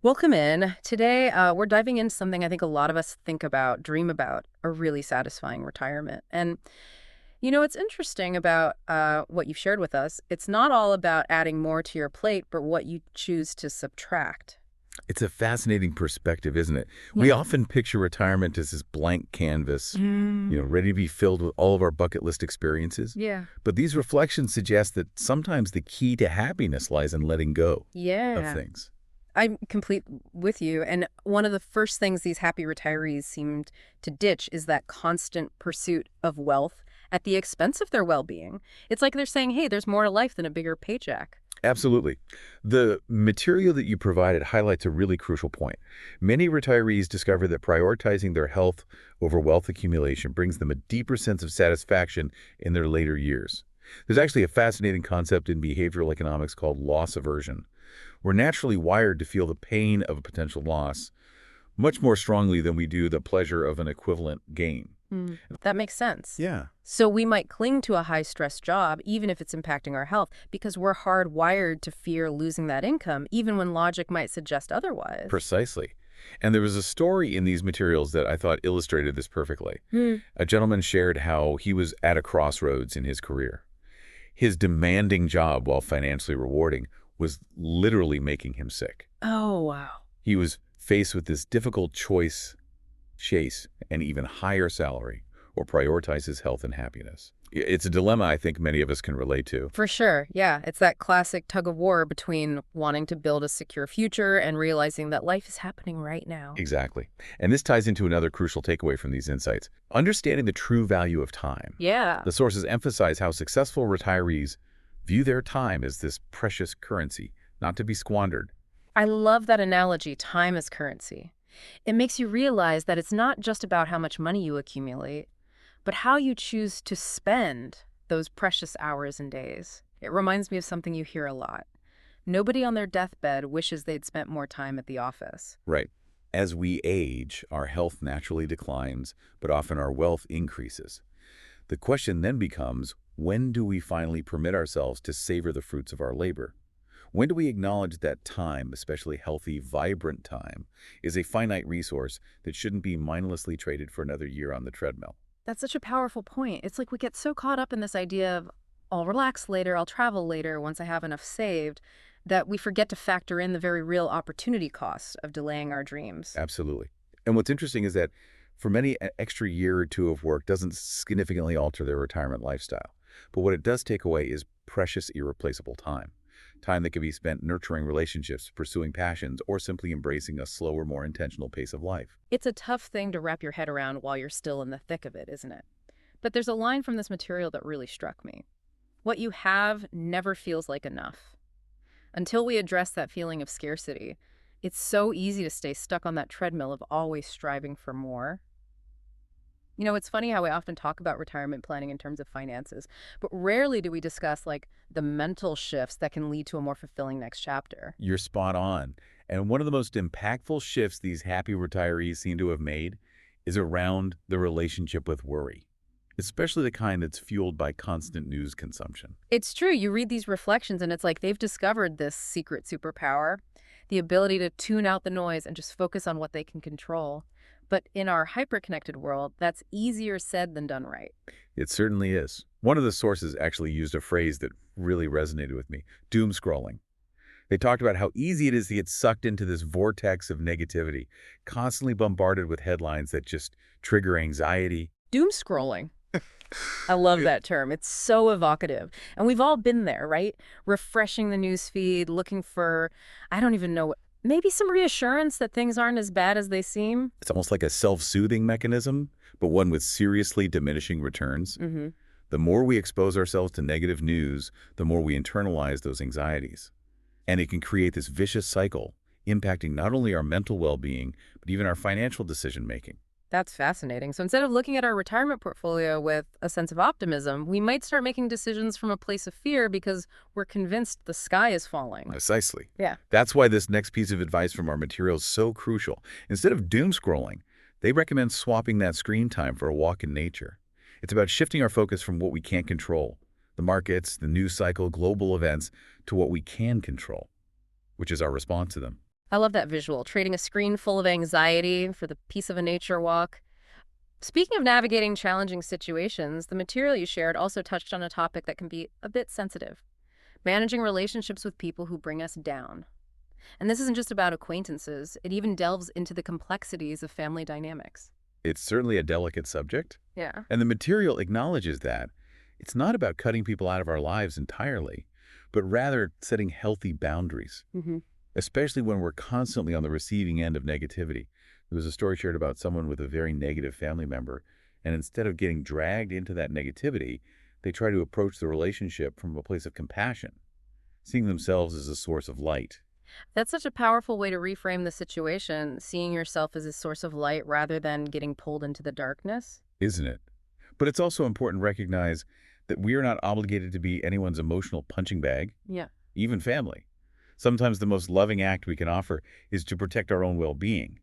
Welcome in. Today, we're diving into something I think a lot of us think about, dream about, a really satisfying retirement. And, it's interesting about what you've shared with us. It's not all about adding more to your plate, but what you choose to subtract. It's a fascinating perspective, isn't it? We Yeah. often picture retirement as this blank canvas, Mm. ready to be filled with all of our bucket list experiences. Yeah. But these reflections suggest that sometimes the key to happiness lies in letting go of Yeah. things. I'm complete with you. And one of the first things these happy retirees seemed to ditch is that constant pursuit of wealth at the expense of their well-being. It's like they're saying, hey, there's more to life than a bigger paycheck. Absolutely. The material that you provided highlights a really crucial point. Many retirees discover that prioritizing their health over wealth accumulation brings them a deeper sense of satisfaction in their later years. There's actually a fascinating concept in behavioral economics called loss aversion. We're naturally wired to feel the pain of a potential loss much more strongly than we do the pleasure of an equivalent gain. That makes sense. Yeah, So we might cling to a high-stress job, even if it's impacting our health, because we're hardwired to fear losing that income, even when logic might suggest otherwise. precisely. And there was a story in these materials that I thought illustrated this perfectly. Hmm. A gentleman shared how he was at a crossroads in his career. His demanding job, while financially rewarding, was literally making him sick. Oh, wow. He was faced with this difficult choice: chase an even higher salary or prioritize his health and happiness. It's a dilemma I think many of us can relate to. For sure, yeah. It's that classic tug of war between wanting to build a secure future and realizing that life is happening right now. Exactly. And this ties into another crucial takeaway from these insights: understanding the true value of time. Yeah. The sources emphasize how successful retirees view their time as this precious currency, not to be squandered. I love that analogy, time as currency. It makes you realize that it's not just about how much money you accumulate, but how you choose to spend those precious hours and days. It reminds me of something you hear a lot. Nobody on their deathbed wishes they'd spent more time at the office. Right. As we age, our health naturally declines, but often our wealth increases. The question then becomes, when do we finally permit ourselves to savor the fruits of our labor? When do we acknowledge that time, especially healthy, vibrant time, is a finite resource that shouldn't be mindlessly traded for another year on the treadmill? That's such a powerful point. It's like we get so caught up in this idea of, I'll relax later, I'll travel later once I have enough saved, that we forget to factor in the very real opportunity cost of delaying our dreams. Absolutely. And what's interesting is that for many, an extra year or two of work doesn't significantly alter their retirement lifestyle. But what it does take away is precious, irreplaceable time. Time that can be spent nurturing relationships, pursuing passions, or simply embracing a slower, more intentional pace of life. It's a tough thing to wrap your head around while you're still in the thick of it, isn't it? But there's a line from this material that really struck me. What you have never feels like enough. Until we address that feeling of scarcity, it's so easy to stay stuck on that treadmill of always striving for more. It's funny how we often talk about retirement planning in terms of finances, but rarely do we discuss like the mental shifts that can lead to a more fulfilling next chapter. You're spot on. And one of the most impactful shifts these happy retirees seem to have made is around the relationship with worry, especially the kind that's fueled by constant news consumption. It's true. You read these reflections and it's like they've discovered this secret superpower, the ability to tune out the noise and just focus on what they can control. But in our hyper-connected world, that's easier said than done right. It certainly is. One of the sources actually used a phrase that really resonated with me: doom scrolling. They talked about how easy it is to get sucked into this vortex of negativity, constantly bombarded with headlines that just trigger anxiety. Doom scrolling. I love that term. It's so evocative. And we've all been there, right? Refreshing the news feed, looking for, I don't even know what, maybe some reassurance that things aren't as bad as they seem. It's almost like a self-soothing mechanism, but one with seriously diminishing returns. Hmm. The more we expose ourselves to negative news, the more we internalize those anxieties. And it can create this vicious cycle, impacting not only our mental well-being, but even our financial decision-making. That's fascinating. So instead of looking at our retirement portfolio with a sense of optimism, we might start making decisions from a place of fear because we're convinced the sky is falling. Precisely. Yeah. That's why this next piece of advice from our material is so crucial. Instead of doom scrolling, they recommend swapping that screen time for a walk in nature. It's about shifting our focus from what we can't control, the markets, the news cycle, global events, to what we can control, which is our response to them. I love that visual, trading a screen full of anxiety for the peace of a nature walk. Speaking of navigating challenging situations, the material you shared also touched on a topic that can be a bit sensitive: managing relationships with people who bring us down. And this isn't just about acquaintances, it even delves into the complexities of family dynamics. It's certainly a delicate subject, Yeah. and the material acknowledges that it's not about cutting people out of our lives entirely, but rather setting healthy boundaries, Hmm. especially when we're constantly on the receiving end of negativity. There was a story shared about someone with a very negative family member, and instead of getting dragged into that negativity, they try to approach the relationship from a place of compassion, seeing themselves as a source of light, That's such a powerful way to reframe the situation, seeing yourself as a source of light rather than getting pulled into the darkness. isn't it? But it's also important to recognize that we are not obligated to be anyone's emotional punching bag, Yeah. even family. Sometimes the most loving act we can offer is to protect our own well-being,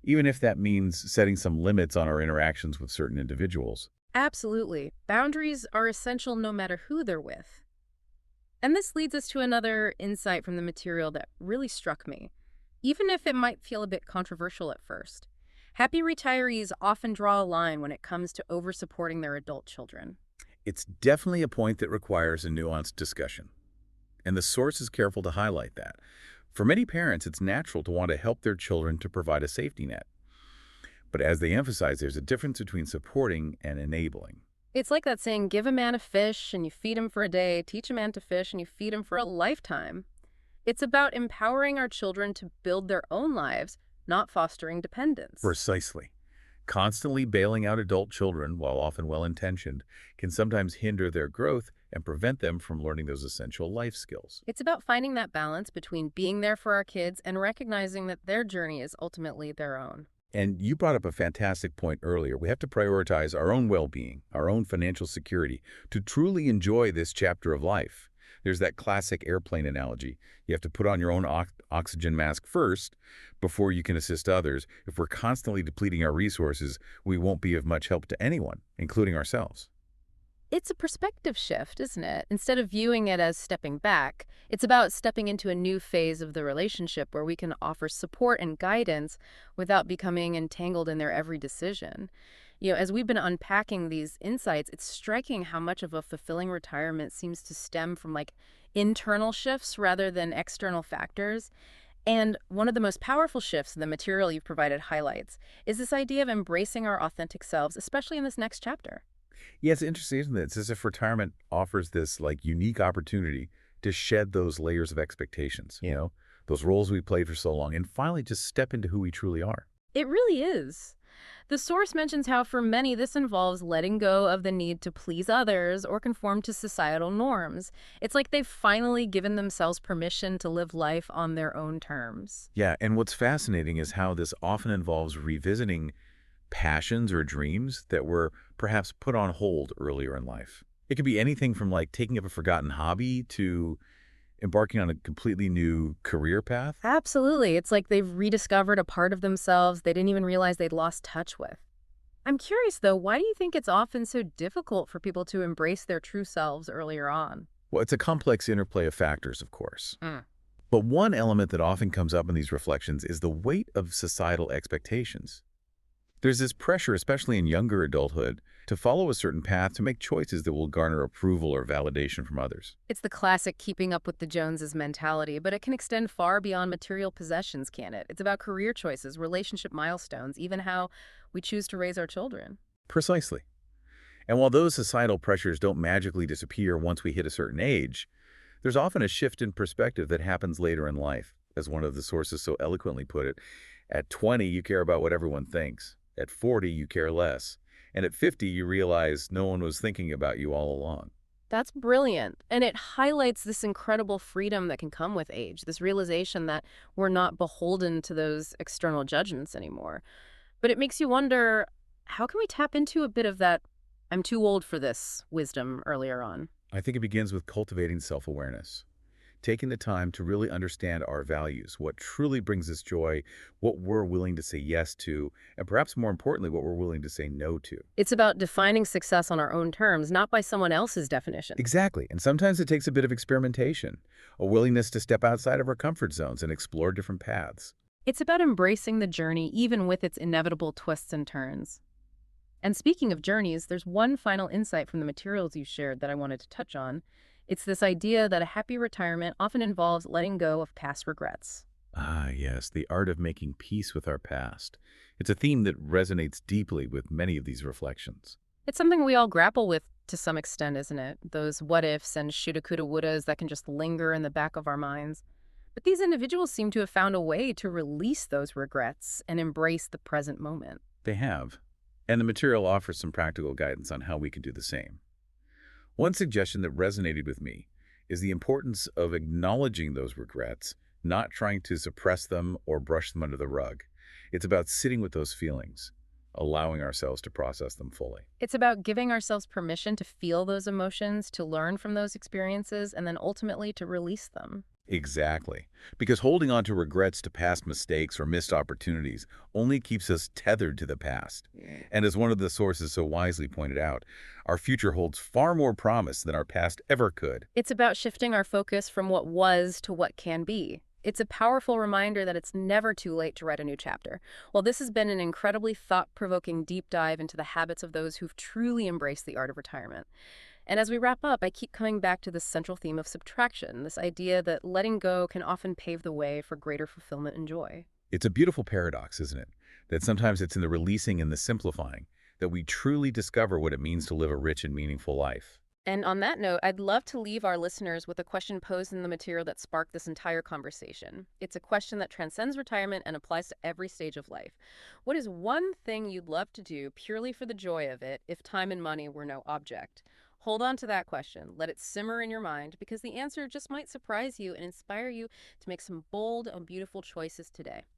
even if that means setting some limits on our interactions with certain individuals. Absolutely. Boundaries are essential no matter who they're with. And this leads us to another insight from the material that really struck me, even if it might feel a bit controversial at first. Happy retirees often draw a line when it comes to over-supporting their adult children. It's definitely a point that requires a nuanced discussion, and the source is careful to highlight that. For many parents, it's natural to want to help their children to provide a safety net. But as they emphasize, there's a difference between supporting and enabling. It's like that saying, give a man a fish and you feed him for a day, teach a man to fish and you feed him for a lifetime. It's about empowering our children to build their own lives, not fostering dependence. Precisely. Constantly bailing out adult children, while often well-intentioned, can sometimes hinder their growth and prevent them from learning those essential life skills. It's about finding that balance between being there for our kids and recognizing that their journey is ultimately their own. And you brought up a fantastic point earlier. We have to prioritize our own well-being, our own financial security, to truly enjoy this chapter of life. There's that classic airplane analogy. You have to put on your own oxygen mask first before you can assist others. If we're constantly depleting our resources, we won't be of much help to anyone, including ourselves. It's a perspective shift, isn't it? Instead of viewing it as stepping back, it's about stepping into a new phase of the relationship where we can offer support and guidance without becoming entangled in their every decision. As we've been unpacking these insights, it's striking how much of a fulfilling retirement seems to stem from internal shifts rather than external factors. And one of the most powerful shifts the material you've provided highlights is this idea of embracing our authentic selves, especially in this next chapter. Yeah, it's interesting, isn't it? It's as if retirement offers this unique opportunity to shed those layers of expectations, those roles we played for so long, and finally just step into who we truly are. It really is. The source mentions how for many this involves letting go of the need to please others or conform to societal norms. It's like they've finally given themselves permission to live life on their own terms. Yeah, and what's fascinating is how this often involves revisiting passions or dreams that were perhaps put on hold earlier in life. It could be anything from taking up a forgotten hobby to embarking on a completely new career path. Absolutely. It's like they've rediscovered a part of themselves they didn't even realize they'd lost touch with. I'm curious, though, why do you think it's often so difficult for people to embrace their true selves earlier on? Well, it's a complex interplay of factors, of course. But one element that often comes up in these reflections is the weight of societal expectations. There's this pressure, especially in younger adulthood, to follow a certain path to make choices that will garner approval or validation from others. It's the classic keeping up with the Joneses mentality, but it can extend far beyond material possessions, can it? It's about career choices, relationship milestones, even how we choose to raise our children. Precisely. And while those societal pressures don't magically disappear once we hit a certain age, there's often a shift in perspective that happens later in life. As one of the sources so eloquently put it, at 20, you care about what everyone thinks. At 40, you care less. And at 50, you realize no one was thinking about you all along. That's brilliant. And it highlights this incredible freedom that can come with age, this realization that we're not beholden to those external judgments anymore. But it makes you wonder, how can we tap into a bit of that "I'm too old for this" wisdom earlier on? I think it begins with cultivating self-awareness. taking the time to really understand our values, what truly brings us joy, what we're willing to say yes to, and perhaps more importantly, what we're willing to say no to. It's about defining success on our own terms, not by someone else's definition. Exactly. And sometimes it takes a bit of experimentation, a willingness to step outside of our comfort zones and explore different paths. It's about embracing the journey, even with its inevitable twists and turns. And speaking of journeys, there's one final insight from the materials you shared that I wanted to touch on. It's this idea that a happy retirement often involves letting go of past regrets. Ah, yes, the art of making peace with our past. It's a theme that resonates deeply with many of these reflections. It's something we all grapple with to some extent, isn't it? Those what ifs and shoulda, coulda, wouldas that can just linger in the back of our minds. But these individuals seem to have found a way to release those regrets and embrace the present moment. They have. And the material offers some practical guidance on how we can do the same. One suggestion that resonated with me is the importance of acknowledging those regrets, not trying to suppress them or brush them under the rug. It's about sitting with those feelings, allowing ourselves to process them fully. It's about giving ourselves permission to feel those emotions, to learn from those experiences, and then ultimately to release them. Exactly. Because holding on to regrets to past mistakes or missed opportunities only keeps us tethered to the past. And as one of the sources so wisely pointed out, our future holds far more promise than our past ever could. It's about shifting our focus from what was to what can be. It's a powerful reminder that it's never too late to write a new chapter. Well, this has been an incredibly thought-provoking deep dive into the habits of those who've truly embraced the art of retirement. And as we wrap up, I keep coming back to this central theme of subtraction, this idea that letting go can often pave the way for greater fulfillment and joy. It's a beautiful paradox, isn't it? That sometimes it's in the releasing and the simplifying that we truly discover what it means to live a rich and meaningful life. And on that note, I'd love to leave our listeners with a question posed in the material that sparked this entire conversation. It's a question that transcends retirement and applies to every stage of life. What is one thing you'd love to do purely for the joy of it if time and money were no object? Hold on to that question. Let it simmer in your mind because the answer just might surprise you and inspire you to make some bold and beautiful choices today.